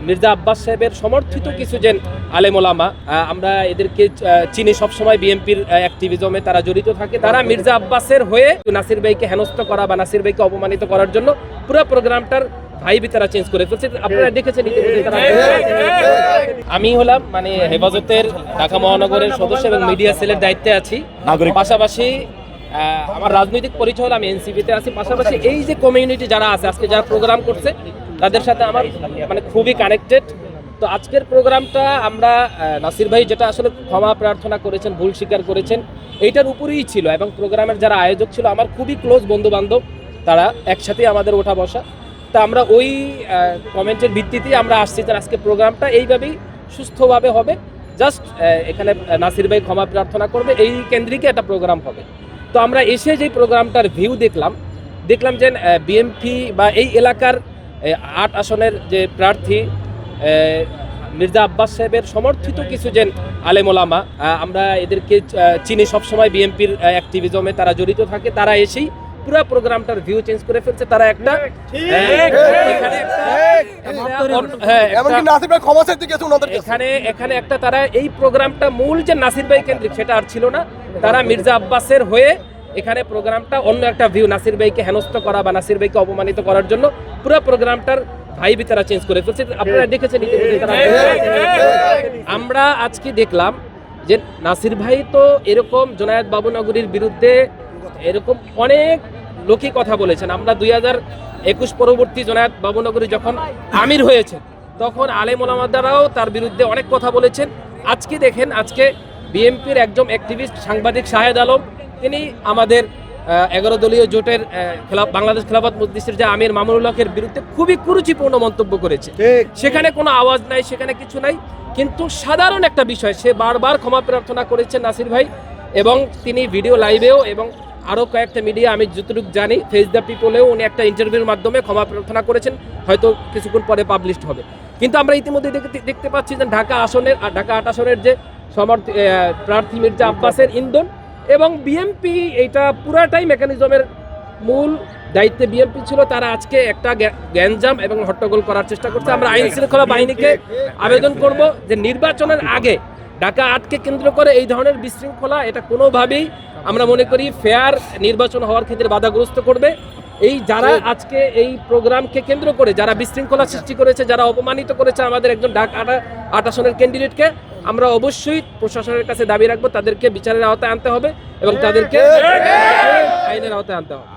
মির্জা আব্বাস সাহেবের সমর্থিত কিছু যে আলেম ওলামা, আমরা এদেরকে চিনি, সবসময় বিএনপির অ্যাক্টিভিজমে তারা জড়িত থাকে। তারা মির্জা আব্বাসের হয়ে নাসির ভাইকে হেনস্থ করা বা নাসির ভাইকে অপমানিত করার জন্য পুরো প্রোগ্রামটার ভাইবি তারা চেঞ্জ করে ফেলছে। আপনারা দেখেছেন আমি হলাম মানে হেফাজতের ঢাকা মহানগরের সদস্য এবং মিডিয়া সেলের দায়িত্বে আছি। পাশাপাশি আমার রাজনৈতিক পরিচয় হলো আমি এনসিপিতে আছি। পাশাপাশি এই যে কমিউনিটি যারা আছে, আজকে যারা প্রোগ্রাম করছে তাদের সাথে আমার মানে খুবই কানেক্টেড। তো আজকের প্রোগ্রামটা আমরা নাসির ভাই যেটা আসলে ক্ষমা প্রার্থনা করেছেন, ভুল স্বীকার করেছেন, এইটার উপরেই ছিল। এবং প্রোগ্রামের যারা আয়োজক ছিল আমার খুবই ক্লোজ বন্ধু বান্ধব, তারা একসাথে আমাদের ওঠা বসা। তা আমরা ওই কমেন্টের ভিত্তিতেই আমরা আসছি যে আজকে প্রোগ্রামটা এইভাবেই সুস্থভাবে হবে। জাস্ট এখানে নাসির ভাই ক্ষমা প্রার্থনা করবে, এই কেন্দ্রিকে একটা প্রোগ্রাম হবে। তো আমরা এসে যে প্রোগ্রামটার ভিউ দেখলাম যে বিএনপি বা এই এলাকার ৮ আসনের যে প্রার্থী মির্জা আব্বাস সাহেবের সমর্থিত কিছু যে আলেম ওলামা, আমরা এদেরকে চিনি, সবসময় বিএনপির অ্যাক্টিভিজমে তারা জড়িত থাকে। তারা এসেই পুরো প্রোগ্রামটার ভিউ চেঞ্জ করে ফেলছে। তারা একটা এখানে একটা তারা এই প্রোগ্রামটা মূল যে নাসির ভাই কেন্দ্রিক সেটা আর ছিল না। তারা মির্জা আব্বাসের হয়ে এখানে প্রোগ্রামটা অন্য একটা ভিউ, নাসির ভাইকে হেনস্থ করা বা নাসির ভাইকে অপমানিত করার জন্য পুরো প্রোগ্রামটার ভাইবি তারা চেঞ্জ করে ফেলছে। আপনারা দেখেছেন আমরা আজকে দেখলাম যে নাসির ভাই তো এরকম জোনায়েত বাবুনগরীর বিরুদ্ধে এরকম অনেক লোকই কথা বলেছেন। আমরা 2021 পরবর্তী জোনায়েত বাবুনগরী যখন আমির হয়েছে তখন আলেম ওলামাদারাও তার বিরুদ্ধে অনেক কথা বলেছেন। আজকে দেখেন, আজকে বিএনপির একজন অ্যাক্টিভিস্ট সাংবাদিক শাহেদ আলম, তিনি আমাদের 11 দলীয় জোটের বাংলাদেশ খেলাফত মজলিসের যে আমির মামুনুল হকের বিরুদ্ধে খুবই কুরুচিপূর্ণ মন্তব্য করেছে। সেখানে কোনো আওয়াজ নাই, সেখানে কিছু নাই, কিন্তু সাধারণ একটা বিষয় সে বারবার ক্ষমা প্রার্থনা করেছেন নাসির ভাই। এবং তিনি ভিডিও লাইভেও এবং আরও কয়েকটা মিডিয়া, আমি যতটুকু জানি ফেস দ্য পিপলেও উনি একটা ইন্টারভিউর মাধ্যমে ক্ষমা প্রার্থনা করেছেন, হয়তো কিছুক্ষণ পরে পাবলিশড হবে। কিন্তু আমরা ইতিমধ্যে দেখতে পাচ্ছি যে ঢাকা 8 আসনের যে প্রার্থী মির্জা আব্বাসের ইন্ধন এবং বিএনপি এইটা পুরাটাই মেকানিজমের মূল দায়িত্বে বিএনপি ছিল। তারা আজকে একটা গ্যাঞ্জাম এবং হট্টগোল করার চেষ্টা করছে। আমরা আইন শৃঙ্খলা বাহিনীকে আবেদন করব যে নির্বাচনের আগে ঢাকা 8কে কেন্দ্র করে এই ধরনের বিশৃঙ্খলা, এটা কোনোভাবেই আমরা মনে করি ফেয়ার নির্বাচন হওয়ার ক্ষেত্রে বাধাগ্রস্ত করবে। এই যারা আজকে এই প্রোগ্রামকে কেন্দ্র করে যারা বিশৃঙ্খলা সৃষ্টি করেছে, যারা অপমানিত করেছে আমাদের একজন ঢাকা 8 আসনের ক্যান্ডিডেটকে, আমরা অবশ্যই প্রশাসনের কাছে দাবি রাখবো তাদেরকে বিচারের আওতায় আনতে হবে এবং তাদেরকে আইনের আওতায় আনতে হবে।